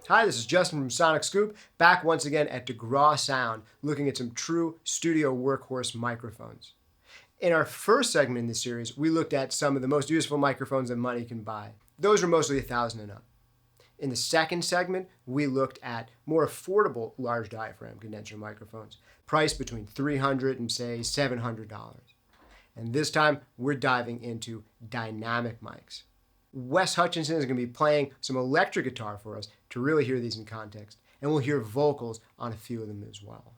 Hi, this is Justin from Sonic Scoop, back once again at DeGraw Sound, looking at some true studio workhorse microphones. In our first segment in this series, we looked at some of the most useful microphones that money can buy. Those were mostly $1,000 and up. In the second segment, we looked at more affordable large diaphragm condenser microphones, priced between $300 and say $700. And this time, we're diving into dynamic mics. Wes Hutchinson is going to be playing some electric guitar for us to really hear these in context, and we'll hear vocals on a few of them as well.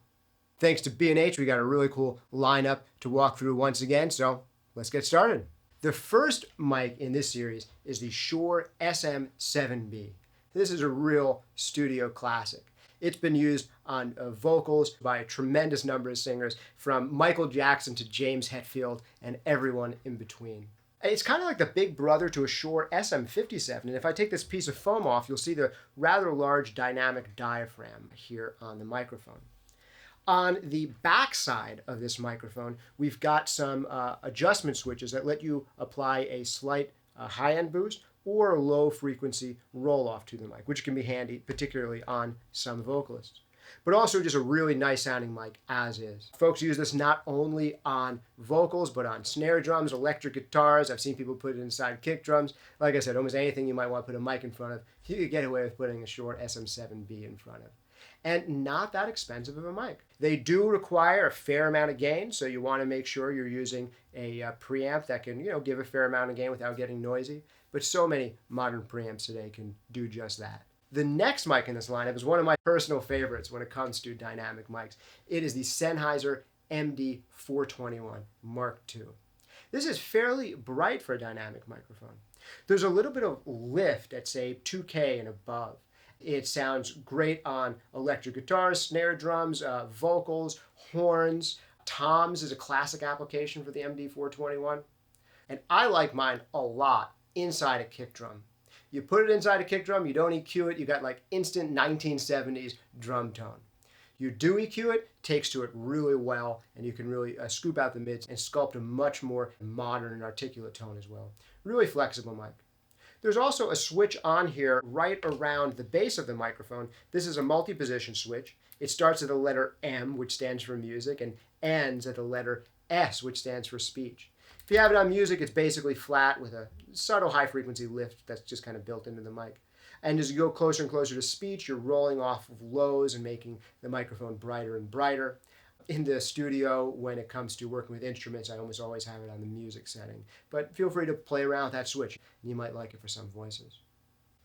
Thanks to B&H, we got a really cool lineup to walk through once again, so let's get started. The first mic in this series is the Shure SM7B. This is a real studio classic. It's been used on vocals by a tremendous number of singers, from Michael Jackson to James Hetfield and everyone in between. It's kind of like the big brother to a Shure SM57, and if I take this piece of foam off, you'll see the rather large dynamic diaphragm here on the microphone. On the back side of this microphone, we've got some adjustment switches that let you apply a slight high-end boost or a low-frequency roll-off to the mic, which can be handy, particularly on some vocalists. But also just a really nice sounding mic as is. Folks use this not only on vocals, but on snare drums, electric guitars. I've seen people put it inside kick drums. Like I said, almost anything you might want to put a mic in front of, you could get away with putting a Shure SM7B in front of. And not that expensive of a mic. They do require a fair amount of gain, so you want to make sure you're using a preamp that can, give a fair amount of gain without getting noisy. But so many modern preamps today can do just that. The next mic in this lineup is one of my personal favorites when it comes to dynamic mics. It is the Sennheiser MD421 Mark II. This is fairly bright for a dynamic microphone. There's a little bit of lift at, say, 2K and above. It sounds great on electric guitars, snare drums, vocals, horns. Toms is a classic application for the MD421. And I like mine a lot inside a kick drum. You put it inside a kick drum, you don't EQ it, you got like instant 1970s drum tone. You do EQ it, takes to it really well, and you can really scoop out the mids and sculpt a much more modern and articulate tone as well. Really flexible mic. There's also a switch on here right around the base of the microphone. This is a multi-position switch. It starts at the letter M, which stands for music, and ends at the letter S, which stands for speech. If you have it on music, it's basically flat with a subtle high-frequency lift that's just kind of built into the mic. And as you go closer and closer to speech, you're rolling off of lows and making the microphone brighter and brighter. In the studio, when it comes to working with instruments, I almost always have it on the music setting. But feel free to play around with that switch. You might like it for some voices.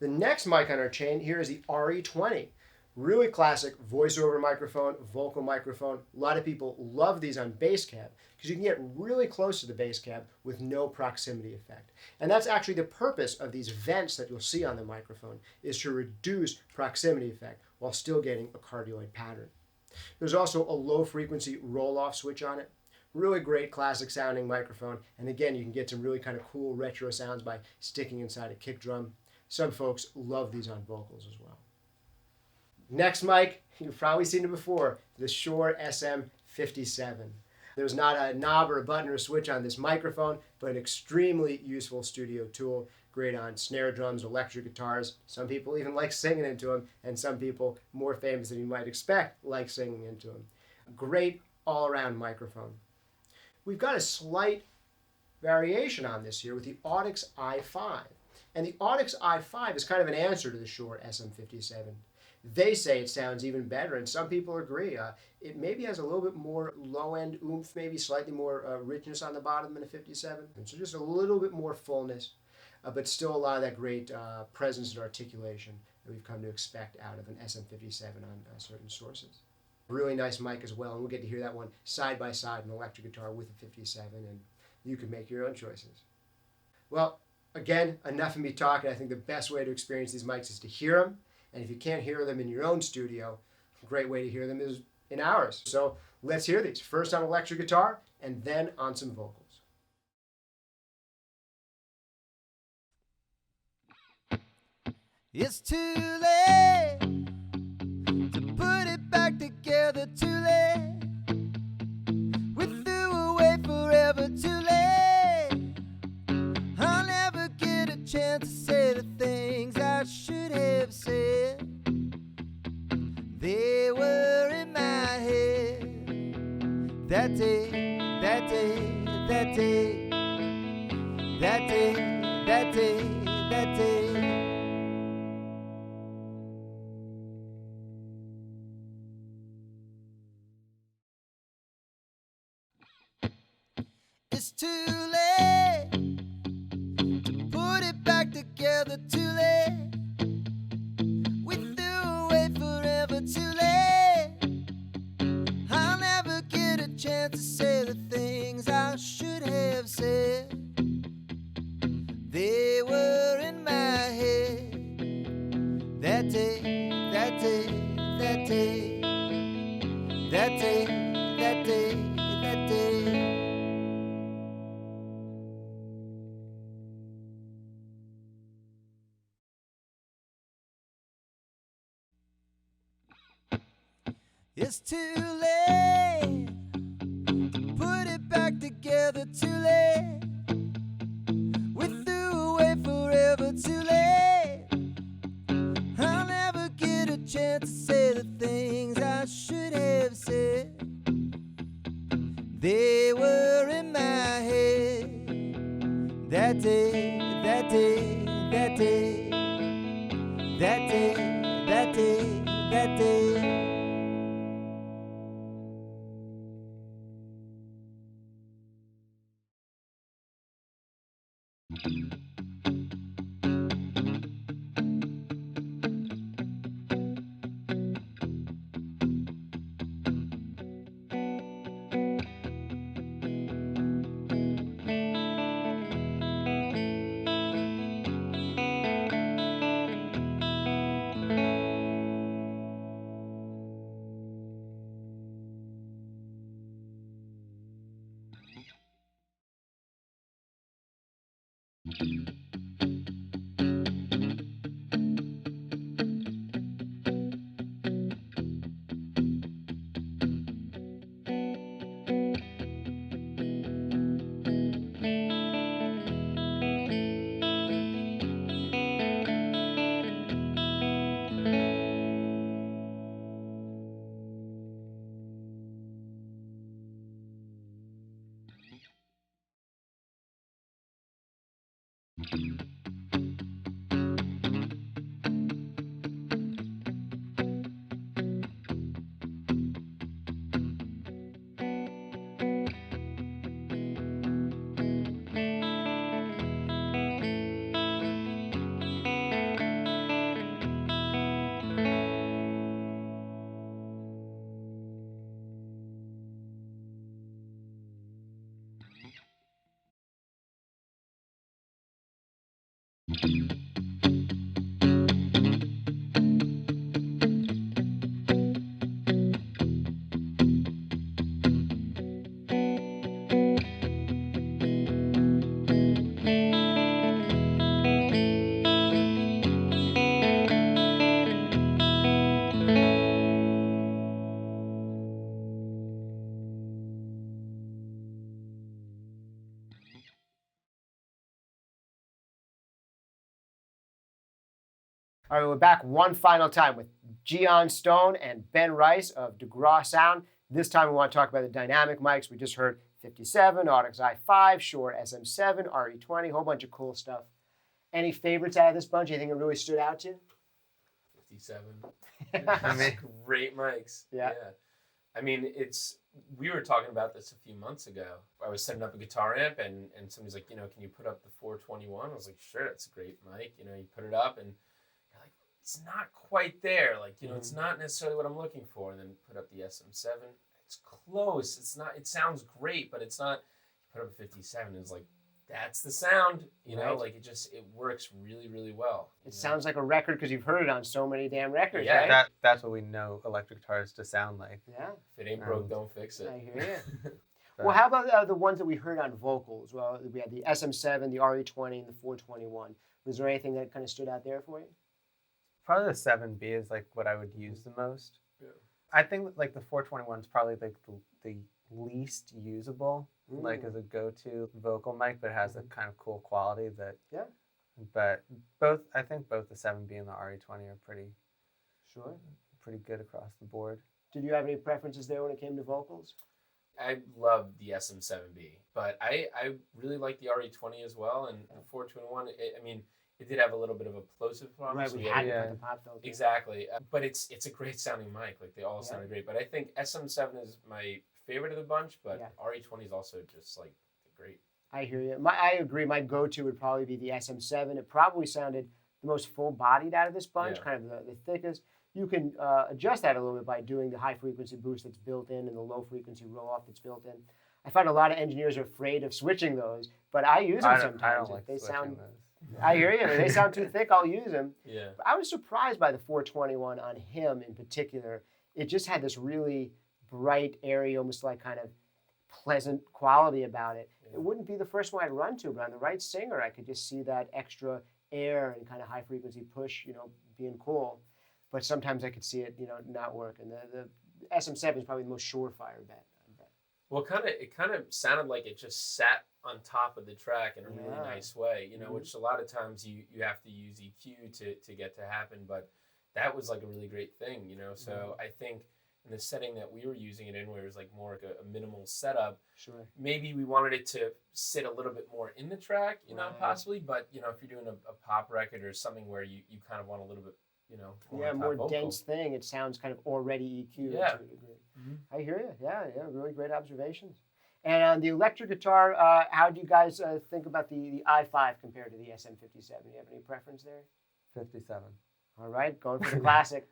The next mic on our chain here is the RE20. Really classic voiceover microphone, vocal microphone. A lot of people love these on bass cab because you can get really close to the bass cab with no proximity effect. And that's actually the purpose of these vents that you'll see on the microphone, is to reduce proximity effect while still getting a cardioid pattern. There's also a low frequency roll-off switch on it. Really great classic sounding microphone. And again, you can get some really kind of cool retro sounds by sticking inside a kick drum. Some folks love these on vocals as well. Next mic, you've probably seen it before, the Shure SM57. There's not a knob or a button or a switch on this microphone, but an extremely useful studio tool. Great on snare drums, electric guitars. Some people even like singing into them, and some people, more famous than you might expect, like singing into them. Great all-around microphone. We've got a slight variation on this here with the Audix i5. And the Audix i5 is kind of an answer to the Shure SM57. They say it sounds even better, and some people agree. It maybe has a little bit more low-end oomph, maybe slightly more richness on the bottom than a 57. And so just a little bit more fullness, but still a lot of that great presence and articulation that we've come to expect out of an SM57 on certain sources. Really nice mic as well, and we'll get to hear that one side by side, an electric guitar with a 57, and you can make your own choices. Well, again, enough of me talking. I think the best way to experience these mics is to hear them. And if you can't hear them in your own studio, a great way to hear them is in ours. So let's hear these. First on electric guitar, and then on some vocals. It's too late to put it back together, too late. We threw away forever, too late. I'll never get a chance to say the things I should have said. that day, that day, that day, that day, that day, that day. It's too late to put it back together, too late. We threw away forever, too late. I'll never get a chance to say the things I should have said. They were in my head. That day, that day, that day, that day, that day, that day. It's too late to put it back together, too late. We threw away forever, too late. I'll never get a chance to say the things I should have said. They were in my head. That day, that day, that day, that day, that day, that day. All right, we're back one final time with Gian Stone and Ben Rice of DeGraw Sound. This time we want to talk about the dynamic mics. We just heard 57, Audix i5, Shure SM7, RE20, a whole bunch of cool stuff. Any favorites out of this bunch? Anything that really stood out to you? 57. I mean, Great mics. Yeah. I mean, we were talking about this a few months ago. I was setting up a guitar amp and somebody's like, can you put up the 421? I was like, sure, it's a great mic. You put it up and you're like, it's not quite there. Like, it's not necessarily what I'm looking for. And then put up the SM7. It's close. It sounds great, but it's not. You put up a 57, it's like, that's the sound, Right. like it works really, really well. It sounds like a record because you've heard it on so many damn records, Yeah. right? That's what we know electric guitars to sound like. Yeah, If it ain't broke, don't fix it. I hear you. Well, how about the ones that we heard on vocals? Well, we had the SM7, the RE20, and the 421. Was there anything that kind of stood out there for you? Probably the 7B is like what I would use the most. Yeah. I think like the 421 is probably like the least usable, like as a go-to vocal mic, but it has a kind of cool quality that. Yeah. But I think both the 7B and the RE20 are pretty good across the board. Did you have any preferences there when it came to vocals? I love the SM7B, but I really like the RE20 as well, and the 421. I mean, it did have a little bit of a plosive problem. Right, so we we had had to put the pop filter. exactly, but it's a great sounding mic. Like they all Yeah. sounded great. But I think SM7 is my favorite of the bunch, but Yeah. RE20 is also just like great. I hear you. I agree. My go-to would probably be the SM7. It probably sounded the most full-bodied out of this bunch, Yeah. kind of the thickest. You can adjust that a little bit by doing the high-frequency boost that's built in and the low-frequency roll-off that's built in. I find a lot of engineers are afraid of switching those, but I use them sometimes. I don't If like they switching sound. those. I hear you. If they sound too thick, I'll use them. Yeah. But I was surprised by the 421 on him in particular. It just had this really bright, airy, almost like kind of pleasant quality about it. Yeah. It wouldn't be the first one I'd run to, but on the right singer, I could just see that extra air and kind of high frequency push, being cool. But sometimes I could see it, not work. And the SM7 is probably the most surefire bet. I bet. Well, it kind of sounded like it just sat on top of the track in a really Yeah. nice way, Mhm. which a lot of times you have to use EQ to get to happen, but that was like a really great thing, So I think in the setting that we were using it in, where it was like more like a minimal setup, Sure. maybe we wanted it to sit a little bit more in the track, Right. possibly, but if you're doing a pop record or something where you kind of want a little bit, Yeah, on top more vocal. dense thing. It sounds kind of already EQ'd Yeah. to a degree. Mhm. I hear you. Yeah, really great observations. And on the electric guitar, how do you guys think about the i5 compared to the SM57? Do you have any preference there? 57. All right, going for the classic.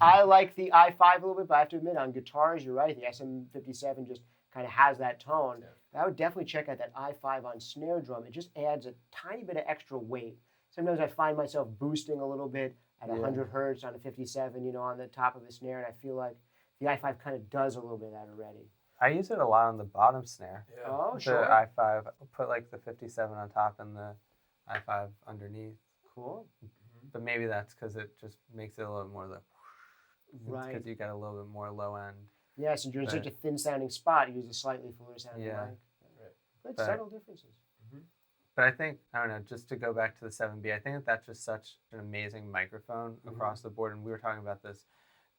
I like the i5 a little bit, but I have to admit, on guitars, you're right. The SM57 just kind of has that tone. Yeah. I would definitely check out that i5 on snare drum. It just adds a tiny bit of extra weight. Sometimes I find myself boosting a little bit at 100 hertz on a 57, on the top of the snare, and I feel like the i5 kind of does a little bit of that already. I use it a lot on the bottom snare. Yeah. Oh, The sure. i5, I'll put like the 57 on top and the i5 underneath. Cool. But maybe that's because it just makes it a little more like, Right. because you got a little bit more low end. Yeah, since you're in such Right. a thin sounding spot, you use a slightly fuller sounding Yeah. mic. Right. But But- subtle differences. But I think, I don't know, just to go back to the 7B, I think that that's just such an amazing microphone across the board. And we were talking about this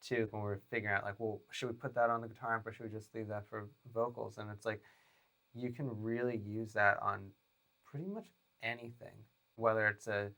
too when we were figuring out, like, well, should we put that on the guitar amp or should we just leave that for vocals? And it's like, you can really use that on pretty much anything, whether it's a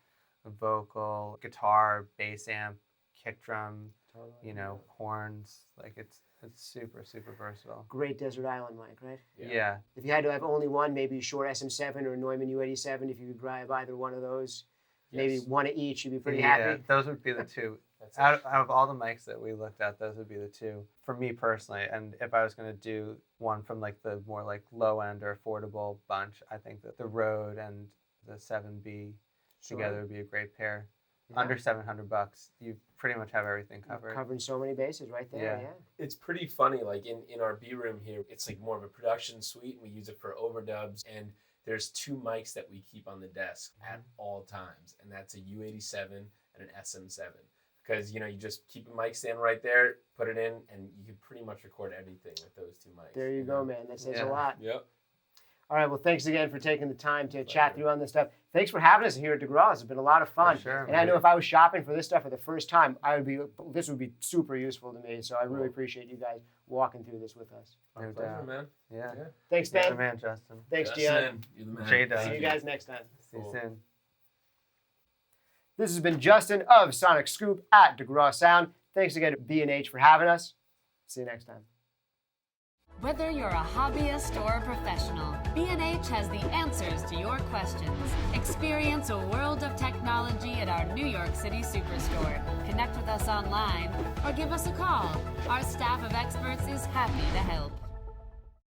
vocal, guitar, bass amp, kick drum, Totally. horns. Like, it's super, super versatile. Great desert island mic, right? Yeah. If you had to have only one, maybe a Shure SM7 or a Neumann U87, if you could grab either one of those, maybe Yes. one of each, you'd be pretty Yeah, happy. those would be the two. That's it. Out of all the mics that we looked at, those would be the two for me personally. And if I was going to do one from like the more like low end or affordable bunch, I think that the Rode and the 7B Sure. together would be a great pair. Yeah. Under $700, you pretty much have everything covered. Covering so many bases right there. Yeah. Yeah. It's pretty funny, like in our B room here, it's like more of a production suite, and we use it for overdubs. And there's two mics that we keep on the desk at all times, and that's a U87 and an SM7. Because you just keep a mic stand right there, put it in, and you can pretty much record anything with those two mics. There you go, man. That says a Yeah. lot. Yep. All right. Well, thanks again for taking the time to chat through on this stuff. Thanks for having us here at DeGraw. It's been a lot of fun. For sure, And I know man. if I was shopping for this stuff for the first time, this would be super useful to me. So I really appreciate you guys walking through this with us. My No pleasure, doubt. man. Yeah. Yeah. Thanks, Yeah, Ben. man, Justin. Thanks, Gian. Justin, you're the man. J-Dub. See you guys next time. See you Cool. soon. This has been Justin of Sonic Scoop at DeGraw Sound. Thanks again to B&H for having us. See you next time. Whether you're a hobbyist or a professional, B&H has the answers to your questions. Experience a world of technology at our New York City Superstore. Connect with us online or give us a call. Our staff of experts is happy to help.